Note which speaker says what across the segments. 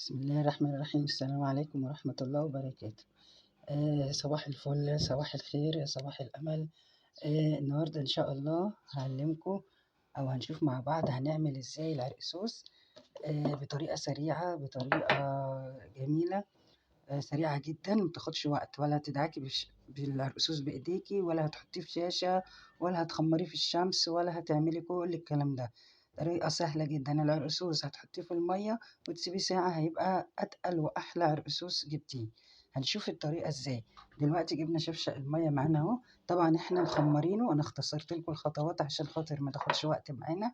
Speaker 1: بسم الله الرحمن الرحيم. السلام عليكم ورحمة الله وبركاته. صباح الفل، صباح الخير، صباح الأمل. النهاردة إن شاء الله هعلمكم أو هنشوف مع بعض هنعمل إزاي العرقسوس بطريقة سريعة، بطريقة جميلة، سريعة جدا، متاخدش وقت، ولا تدعكي بالعرقسوس بإيديكي، ولا هتحطيه في شاشة، ولا هتخمريه في الشمس، ولا هتعملي كل الكلام ده. طريقة سهلة جدا. العرقسوس هتحطيه في المية وتسيبيه ساعة، هيبقى أتقل وأحلى عرقسوس جبتيه. هنشوف الطريقة ازاي. دلوقتي جبنا شفشق المية معانا اهو. طبعا احنا مخمرينه، انا اختصرت لكم الخطوات عشان خاطر ما تاخدش وقت معانا.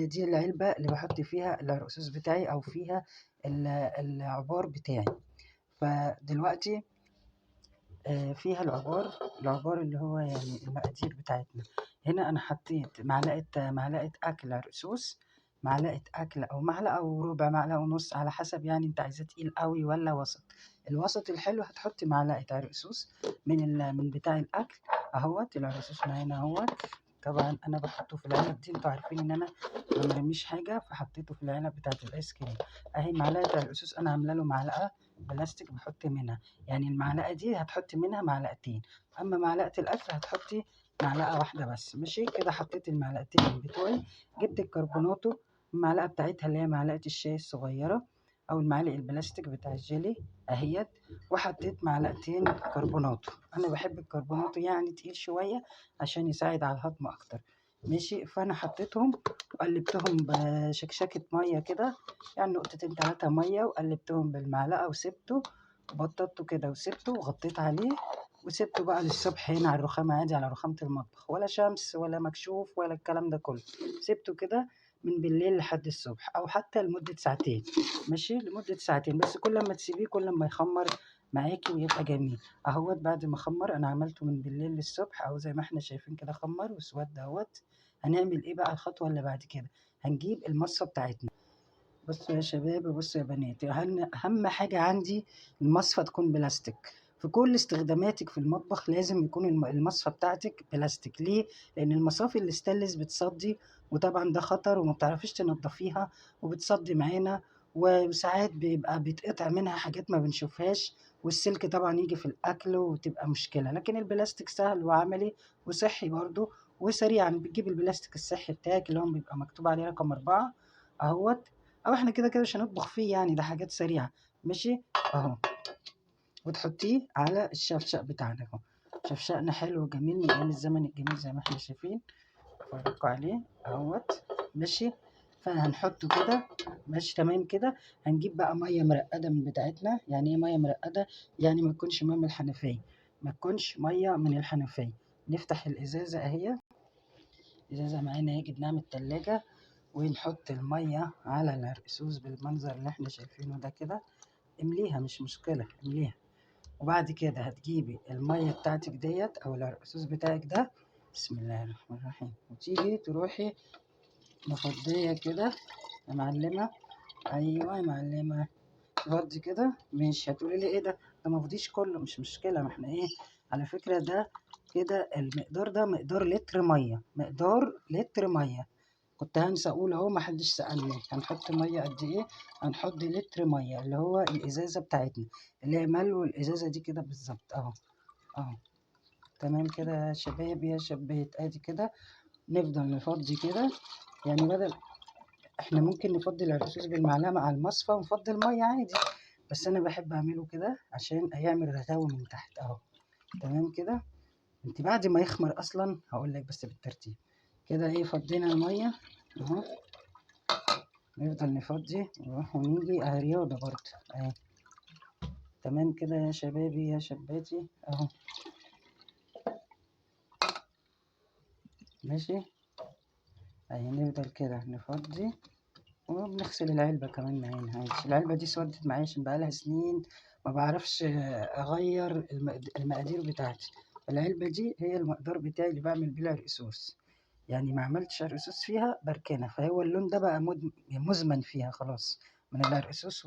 Speaker 1: دي العلبة اللي بحط فيها العرقسوس بتاعي او فيها العبار بتاعي. فدلوقتي فيها العبار اللي هو يعني المقادير بتاعتنا. هنا انا حطيت معلقه اكل عرقسوس، معلقه اكل او معلقه وربع، معلقه ونص، على حسب يعني انت عايزاه تقيل قوي ولا وسط. الوسط الحلو هتحطي معلقه عرقسوس من بتاع الاكل اهوت. العرقسوس معانا اهوت. طبعا انا بحطه في العلب دي، انتوا عارفين ان انا ما برميش حاجه، فحطيته في العلب بتاعه الايس كريم. اهي معلقه عرقسوس انا عامله له معلقه بلاستيك بحط منها، يعني المعلقة دي هتحطي منها معلقتين، أما معلقة الأكل هتحطي معلقة واحدة بس. ماشي كده، حطيت المعلقتين بتوعي. جبت الكربوناتو، المعلقة بتاعتها اللي هي معلقة الشاي الصغيرة، أو المعلق البلاستيك بتاع الجيلي أهيت، وحطيت معلقتين كربوناتو. أنا بحب الكربوناتو يعني تقيل شوية عشان يساعد على الهضم أكتر. ماشي، فأنا حطيتهم وقلبتهم بشكشكة مية كده، يعني نقطتين 3 مية، وقلبتهم بالمعلقة وسبته، وبططته كده وسبته وغطيت عليه، وسبته بقى للصبح هنا على الرخامة عادي، على رخامة المطبخ، ولا شمس ولا مكشوف ولا الكلام ده كله. سبته كده من بالليل لحد الصبح، أو حتى لمدة ساعتين. ماشي، لمدة ساعتين بس. كل ما تسيبيه كل ما يخمر معاكي ويبقى جميل. اهوت بعد ما خمر انا عملته من بالليل للصبح، او زي ما احنا شايفين كده خمر واسود اهوت. هنعمل ايه بقى الخطوة اللي بعد كده؟ هنجيب المصة بتاعتنا. بصوا يا شباب وبصوا يا بنات، أهم حاجة عندي المصفى تكون بلاستيك. في كل استخداماتك في المطبخ لازم يكون المصفى بتاعتك بلاستيك. ليه؟ لأن المصافي الاستانلس بتصدي، وطبعا ده خطر، وما بتعرفيش تنضفيها، وبتصدي معانا، وساعات بيبقى بيتقطع منها حاجات ما بنشوفهاش، والسلك طبعا يجي في الأكل وتبقى مشكلة. لكن البلاستيك سهل وعملي وصحي برضو وسريع. بتجيب البلاستيك الصحي بتاعك اللي هو بيبقى مكتوب عليه رقم 4 اهوت، او احنا كده كده مش هنطبخ فيه، يعني ده حاجات سريعة. ماشي اهو، وتحطيه على الشفشق بتاعنا اهو. شفشقنا حلو وجميل من ايام الزمن الجميل زي ما احنا شايفين، اتفرجوا عليه اهوت. ماشي، فهنحطه كده. ماشي تمام كده. هنجيب بقى ميه مرقده من بتاعتنا. يعني ايه ميه مرقده؟ يعني ما تكونش ميه من الحنفيه، ما تكونش ميه من الحنفيه. نفتح الازازه اهي، ازازه معانا اهي جبناها من التلاجة، ونحط المية على العرقسوس بالمنظر اللي احنا شايفينه ده كده. امليها مش مشكلة، امليها. وبعد كده هتجيبي المية بتاعتك ديت او العرقسوس بتاعك ده، بسم الله الرحمن الرحيم، وتيجي تروحي مفضية كده يا معلمة. ايوه يا معلمة، تفضي كده. مش هتقولي لي ايه ده مفضيش كله، مش مشكلة، ما احنا ايه، على فكرة ده كده المقدار ده مقدار لتر مية، مقدار لتر مية. كنت هنسى اقول اهو، ما حدش سألني هنحط ميه قد ايه. هنحط لتر ميه اللي هو الازازه بتاعتنا، اللي هي ملو الازازه دي كده بالظبط اهو. اهو تمام كده يا شباب يا شبات، ادي كده. نفضل نفضي كده، يعني بدل احنا ممكن نفضي العرقسوس بالمعلقه مع المصفى ونفضي الميه عادي، بس انا بحب اعمله كده عشان هيعمل رغاوي من تحت اهو. تمام كده. انت بعد ما يخمر اصلا هقول لك بس بالترتيب كده. ايه، فضينا الميه اهو، نفضل نفضي نروح ونيجي اهي، رياضة برضه اهي. تمام كده يا شبابي يا شباتي اهو. ماشي اهي، نفضل كده نفضي، وبنغسل العلبة كمان معانا عادي. العلبة دي سودت معايا عشان بقالها سنين ما بعرفش اغير المقادير بتاعتي. العلبة دي هي المقدار بتاعي اللي بعمل بيه العرقسوس، يعني ما عملتش عرقسوس فيها بركنة، فهو اللون ده بقى مزمن فيها خلاص، من العرقسوس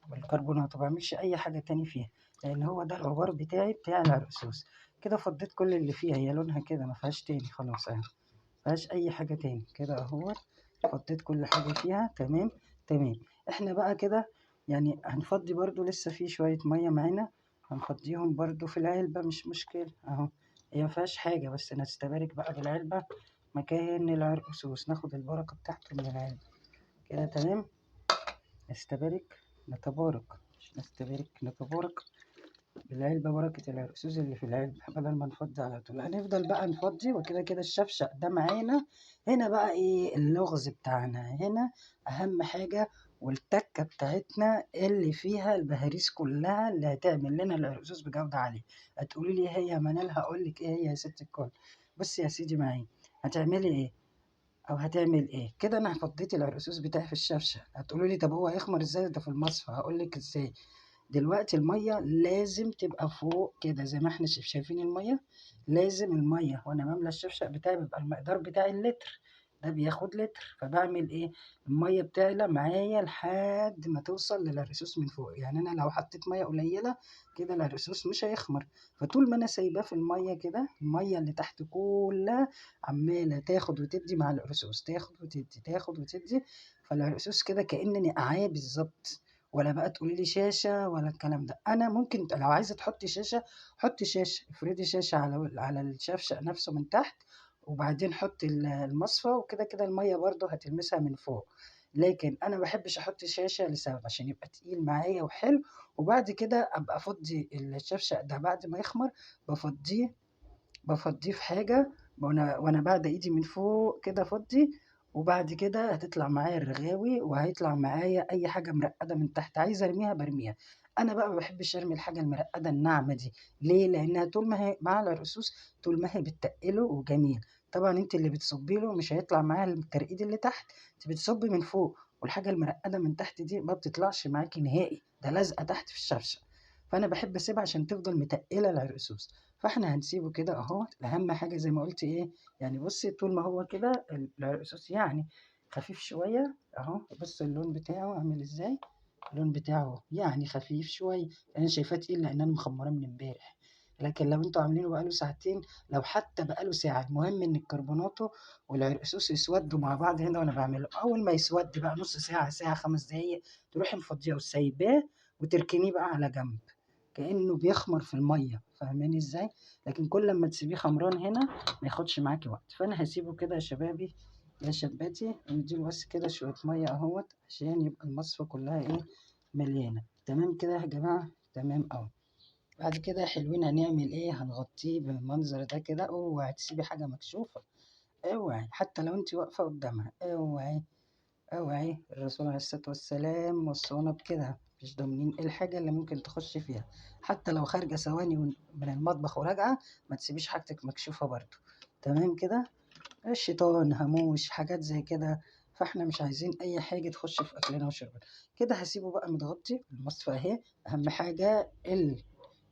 Speaker 1: والكربونات. ما بعملش اي حاجه تاني فيها، لان هو ده العبار بتاعي بتاع العرقسوس. كده فضيت كل اللي فيها، هي لونها كده ما فيهاش تاني خلاص اهي، ما فيهاش اي حاجه تاني كده اهو. فضيت كل حاجه فيها تمام. تمام. احنا بقى كده يعني هنفضي برضو لسه في شوية مية معانا، هنفضيهم برضو في العلبة مش مشكلة اهو. هي مفيهاش حاجة بس نستبارك بقى بالعلبة مكان العرقسوس، ناخد البركة بتاعته من العلبة كده تمام. نستبارك نتبارك، مش نستبارك نتبارك بالعلبة، بركة العرقسوس اللي في العلبة بدل ما نفضي على طول. هنفضل بقى نفضي وكده كده الشفشق ده معانا. هنا بقى ايه اللغز بتاعنا هنا، أهم حاجة والتكة بتاعتنا اللي فيها البهاريز كلها اللي هتعمل لنا العرقسوس بجودة عالية. هتقولي لي ايه هي يا منال؟ هقول لك ايه هي يا ست الكل. بصي يا سيدي معايا، هتعملي ايه او هتعمل ايه كده. انا فضيت العرقسوس بتاعي في الشفشق، هتقولوا لي طب هو هيخمر ازاي ده في المصفى؟ هقول لك ازاي. دلوقتي المية لازم تبقى فوق كده زي ما احنا شايفين المية. لازم المية وانا بملى الشفشق بتاعي بيبقى المقدار بتاعي اللتر، ده بياخد لتر. فبعمل ايه؟ المية بتعلى معايا لحد ما توصل للرصوص من فوق. يعني انا لو حطيت مية قليلة كده الرصوص مش هيخمر. فطول ما انا سايباه في المية كده، المية اللي تحت كلها عمالة تاخد وتدي مع الرصوص، تاخد وتدي تاخد وتدي. فالرصوص كده كأنني نقعاه بالظبط. ولا بقى تقولي لي شاشة ولا الكلام ده. أنا ممكن لو عايزة تحطي شاشة حطي شاشة، افردي شاشة على الشفشق نفسه من تحت، وبعدين حطي المصفى، وكده كده المية برضو هتلمسها من فوق. لكن أنا بحبش أحط شاشة لسبب عشان يبقى تقيل معايا وحلو. وبعد كده أبقى أفضي الشفشق ده بعد ما يخمر، بفضيه بفضيه في حاجة، وأنا بعد إيدي من فوق كده أفضي. وبعد كده هتطلع معايا الرغاوي وهيطلع معايا أي حاجة مرقدة من تحت، عايزة أرميها برميها. أنا بقى ما بحبش أرمي الحاجة المرقدة الناعمة دي. ليه؟ لأنها طول ما هي مع الرصوص طول ما هي بتتقله وجميل. طبعا أنت اللي بتصبي له مش هيطلع معاها الترقيد اللي تحت، أنت بتصبي من فوق، والحاجة المرقدة من تحت دي ما بتطلعش معاكي نهائي، ده لازقة تحت في الشفشة. فأنا بحب أسيبها عشان تفضل متقلة العرقسوس. فاحنا هنسيبه كده اهو. اهم حاجه زي ما قلت ايه، يعني بصي طول ما هو كده الصوص يعني خفيف شويه اهو. بص اللون بتاعه عامل ازاي، اللون بتاعه يعني خفيف شويه. انا شايفاه تقيل لان انا مخمراه من امبارح. لكن لو انتوا عاملينه بقاله ساعتين، لو حتى بقاله ساعه، المهم ان الكربوناتو والعرقسوس يسودوا مع بعض هنا وانا بعمله. اول ما يسود بقى نص ساعه ساعه 5 دقايق، تروحي مفضيه وسايباه وتركنيه بقى على جنب كأنه بيخمر في المية. فاهماني ازاي؟ لكن كل ما تسيبيه خمران هنا ما ياخدش معاكي وقت. فانا هسيبه كده يا شبابي يا شباتي، ونديله بس كده شوية مية اهوت عشان يبقى المصفى كلها ايه مليانة. تمام كده يا جماعة؟ تمام اوي. بعد كده يا حلوين هنعمل ايه؟ هنغطيه بالمنظر ده كده. اوعي تسيبي حاجة مكشوفة، اوعي حتى لو انت واقفة قدامها، اوعي اوعي. الرسول عليه الصلاة والسلام وصونا بكده، مش ضامنين ايه الحاجة اللي ممكن تخش فيها. حتى لو خارجة ثواني من المطبخ وراجعة ما تسيبيش حاجتك مكشوفة برضو. تمام كده. الشيطان هاموش حاجات زي كده، فاحنا مش عايزين اي حاجة تخش في اكلنا وشربنا. كده هسيبه بقى متغطي المصفى اهي. اهم حاجة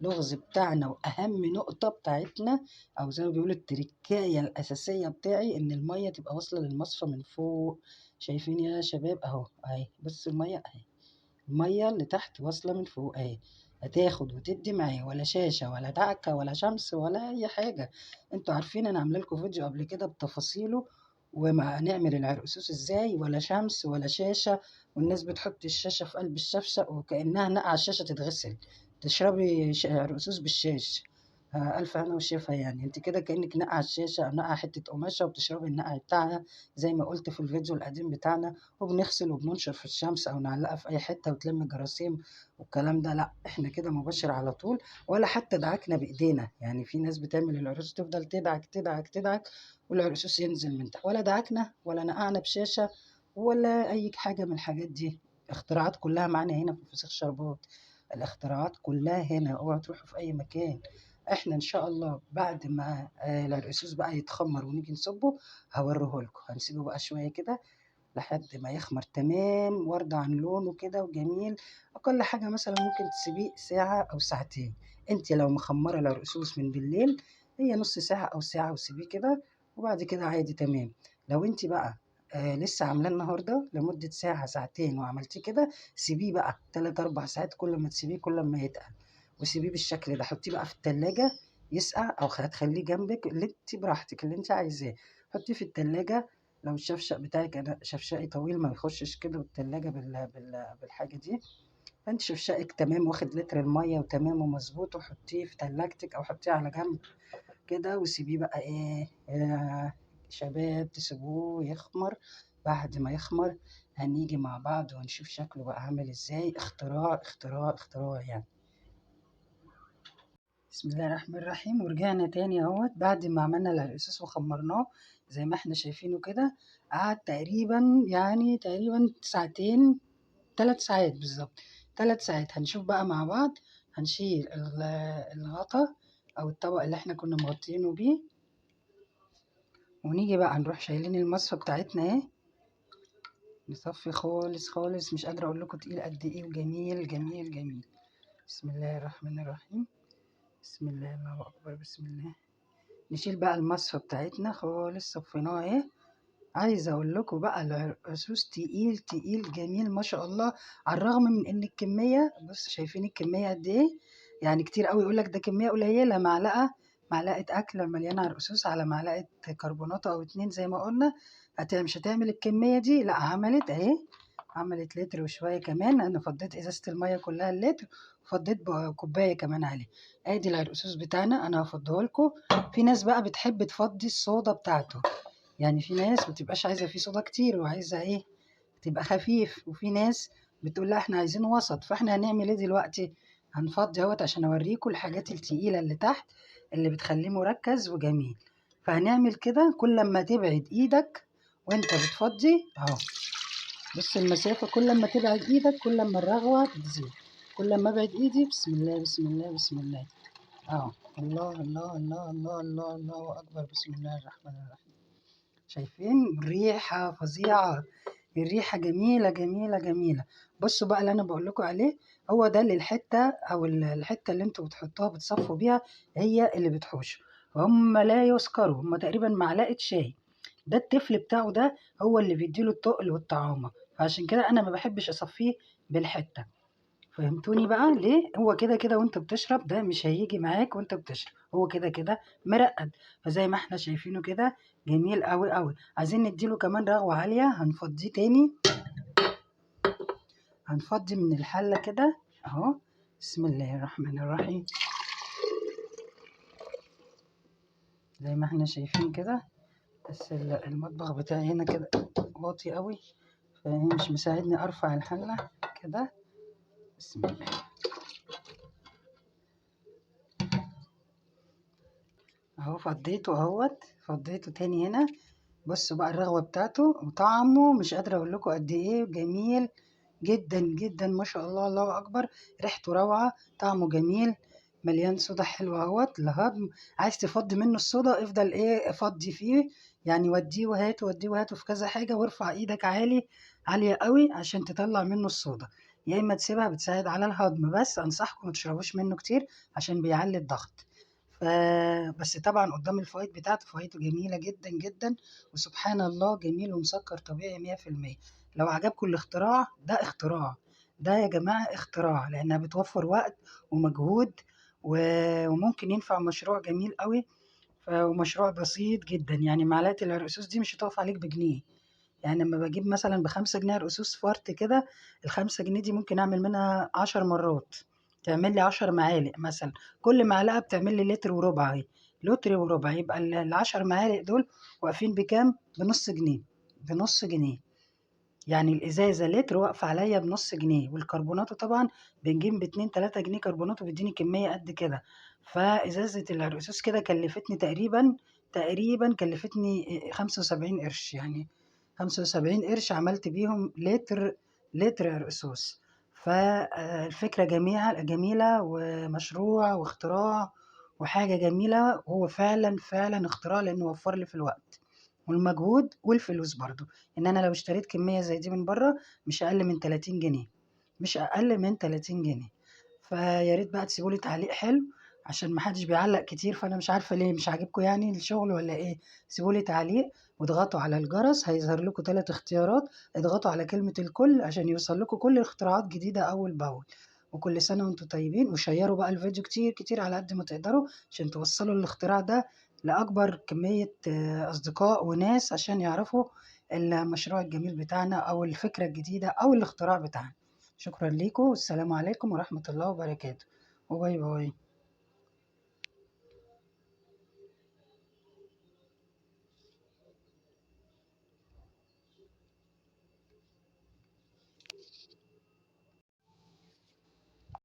Speaker 1: اللغز بتاعنا واهم نقطة بتاعتنا، او زي ما بيقولوا التركاية الاساسية بتاعي، ان المية تبقى واصلة للمصفى من فوق. شايفين يا شباب اهو اهي؟ بص المية اهي، المية اللي تحت واصلة من فوق اهي. هتاخد وتدي معايا، ولا شاشة ولا دعكة ولا شمس ولا أي حاجة. انتوا عارفين أنا عاملة لكم فيديو قبل كده بتفاصيله، وما نعمل العرقسوس ازاي، ولا شمس ولا شاشة. والناس بتحط الشاشة في قلب الشفشق وكأنها نقع الشاشة تتغسل، تشربي عرقسوس بالشاش. ألف هنا وشفا. يعني انت كده كأنك نقع الشاشة أو نقع حتة قماشة وبتشربي النقع بتاعها زي ما قلت في الفيديو القديم بتاعنا. وبنغسل وبننشر في الشمس او نعلقها في اي حته وتلم الجراثيم والكلام ده. لا احنا كده مباشر على طول. ولا حتى دعكنا بايدينا، يعني في ناس بتعمل العروس تفضل تدعك تدعك تدعك والعرقسوس ينزل من تحت. ولا دعكنا ولا نقعنا بشاشه ولا اي حاجه من الحاجات دي. اختراعات كلها معانا هنا في الفسيخ شربات. الاختراعات كلها هنا، اوعوا تروحوا في اي مكان. احنا ان شاء الله بعد ما العرقسوس بقى يتخمر ونيجي نصبه هوريه لكم. هنسيبه بقى شويه كده لحد ما يخمر تمام، وارضى عن لونه كده وجميل. اقل حاجه مثلا ممكن تسيبيه ساعه او ساعتين. انت لو مخمره العرقسوس من بالليل هي نص ساعه او ساعه وسيبيه كده، وبعد كده عادي تمام. لو انت بقى لسه عاملاه النهارده لمده ساعه ساعتين وعملتيه كده، سيبيه بقى 3 4 ساعات. كل ما تسيبيه كل ما يتقل. وسيبيه بالشكل ده. حطيه بقى في التلاجة يسقع، او هتخليه جنبك اللي انت براحتك اللي انت عايزاه. حطيه في التلاجة لو الشفشق بتاعك أنا شفشقي طويل ما يخشش كده التلاجة بالحاجة دي، فانت شفشقك تمام واخد لتر المية وتمام ومظبوط، وحطيه في تلاجتك أو حطيه على جنب كده وسيبيه بقى إيه شباب تسيبوه يخمر. بعد ما يخمر هنيجي مع بعض ونشوف شكله بقى عامل ازاي. اختراع اختراع اختراع يعني. بسم الله الرحمن الرحيم. ورجعنا تاني اهوت بعد ما عملنا العرقسوس وخمرناه زي ما احنا شايفينه كده. قعد تقريبا ساعتين، 3 ساعات بالظبط. 3 ساعات. هنشوف بقى مع بعض. هنشيل الغطا او الطبق اللي احنا كنا مغطينه بيه، ونيجي بقى نروح شايلين المصفى بتاعتنا اهي، نصفي خالص خالص. مش قادرة اقول لكم تقيل قد ايه وجميل جميل جميل. بسم الله الرحمن الرحيم. بسم الله، الله اكبر، بسم الله. نشيل بقى المصفى بتاعتنا خالص، صفيناها اهي. عايزه اقول لكم بقى العرقسوس تقيل تقيل جميل ما شاء الله، على الرغم من ان الكميه، بص شايفين الكميه قد ايه؟ يعني كتير قوي يقول لك ده كميه قليله. معلقه اكل مليانه عرقسوس على معلقه كربونات او 2 زي ما قلنا، مش هتعمل الكميه دي. لا عملت اهي، عملت لتر وشويه كمان. انا فضيت ازازه الميه كلها اللتر، وفضيت كوبايه كمان عليه. ادي العرقسوس بتاعنا انا هفضيه لكم. في ناس بقى بتحب تفضي الصودا بتاعته، يعني في ناس بتبقاش عايزة فيه صودا كتير وعايزة ايه تبقى خفيف، وفي ناس بتقول لا احنا عايزين وسط. فاحنا هنعمل ايه دلوقتي؟ هنفضي اهوت عشان اوريكم الحاجات التقيلة اللي تحت اللي بتخليه مركز وجميل. فهنعمل كده كل ما تبعد ايدك وانت بتفضي اهو. بص المسافة، كل ما تبعد ايدك كل ما الرغوة تزيد. كل ما ابعد ايدي، بسم الله بسم الله بسم الله اهو. الله الله الله الله الله الله اكبر. بسم الله الرحمن الرحيم. شايفين الريحة فظيعة؟ الريحة جميلة جميلة جميلة. بصوا بقى اللي أنا بقول لكم عليه، هو ده اللي الحتة أو الحتة اللي انتوا بتحطوها بتصفوا بيها هي اللي بتحوش. هم لا يذكروا، هم تقريبا معلقة شاي. ده التفل بتاعه ده هو اللي بيديله التقل والطعامة. فعشان كده أنا ما بحبش أصفيه بالحتة. فهمتوني بقى ليه؟ هو كده كده وانت بتشرب ده مش هيجي معاك وانت بتشرب، هو كده كده مرقد. فزي ما احنا شايفينه كده جميل قوي قوي. عايزين نديله كمان رغوة عالية، هنفضيه تاني. هنفضي من الحلة كده اهو. بسم الله الرحمن الرحيم. زي ما احنا شايفين كده. بس المطبخ بتاعي هنا كده واطي قوي، فمش مساعدني ارفع الحلة كده. بسم الله اهو. فضيته اهوت، فضيته تاني هنا. بصوا بقى الرغوة بتاعته وطعمه، مش قادرة اقول لكم قد ايه جميل جدا جدا ما شاء الله، الله اكبر. ريحته روعة، طعمه جميل، مليان صودا حلوة اهوت لهضم. عايز تفضي منه الصودا افضل ايه فضي فيه، يعني وديه وهاته وديه وهاته في كذا حاجة، وارفع ايدك عالية قوي عشان تطلع منه الصودا. يا اما تسيبها بتساعد على الهضم، بس انصحكم ما تشربوش منه كتير عشان بيعلي الضغط. بس طبعا قدام الفوائد بتاعته، فوائده جميلة جدا جدا. وسبحان الله جميل ومسكر طبيعي 100%. لو عجبكم الاختراع ده، اختراع ده يا جماعة اختراع، لأنها بتوفر وقت ومجهود وممكن ينفع مشروع جميل قوي. ومشروع بسيط جدا. يعني معلقة العرقسوس دي مش هتقف عليك بجنيه. يعني لما بجيب مثلا ب5 جنيه رقصوص فرط كده، ال5 جنيه دي ممكن أعمل منها 10 مرات. تعمل لي 10 معالق مثلا، كل معلقة بتعمل لي لتر وربع اهي. لتر وربع، يبقى ال10 معالق دول واقفين بكام؟ بنص جنيه. بنص جنيه. يعني الإزازة لتر واقفة عليا بنص جنيه. والكربوناتو طبعا بنجيب ب2 3 جنيه كربوناتو، بيديني كمية قد كده. فإزازة العرقسوس كده كلفتني تقريبا كلفتني 75 قرش يعني. 75 قرش عملت بيهم لتر عرقسوس. فالفكرة جميلة ومشروع واختراع وحاجة جميلة. هو فعلا فعلا اختراع، لأنه وفر لي في الوقت والمجهود والفلوس برضو. ان انا لو اشتريت كمية زي دي من بره مش اقل من 30 جنيه، مش اقل من 30 جنيه. فيا ريت بقى تسيبوا لي تعليق حلو، عشان ما حدش بيعلق كتير، فانا مش عارفة ليه مش عاجبكم يعني الشغل ولا ايه. سيبوا لي تعليق واضغطوا على الجرس، هيظهر لكم 3 اختيارات. اضغطوا على كلمة الكل عشان يوصل لكم كل اختراعات جديدة اول باول. وكل سنة وانتم طيبين. وشيروا بقى الفيديو كتير كتير على قد ما تقدروا عشان توصلوا الاختراع ده لأكبر كمية أصدقاء وناس عشان يعرفوا المشروع الجميل بتاعنا أو الفكرة الجديدة أو الاختراع بتاعنا. شكرا لكم، والسلام عليكم ورحمة الله وبركاته، وباي باي.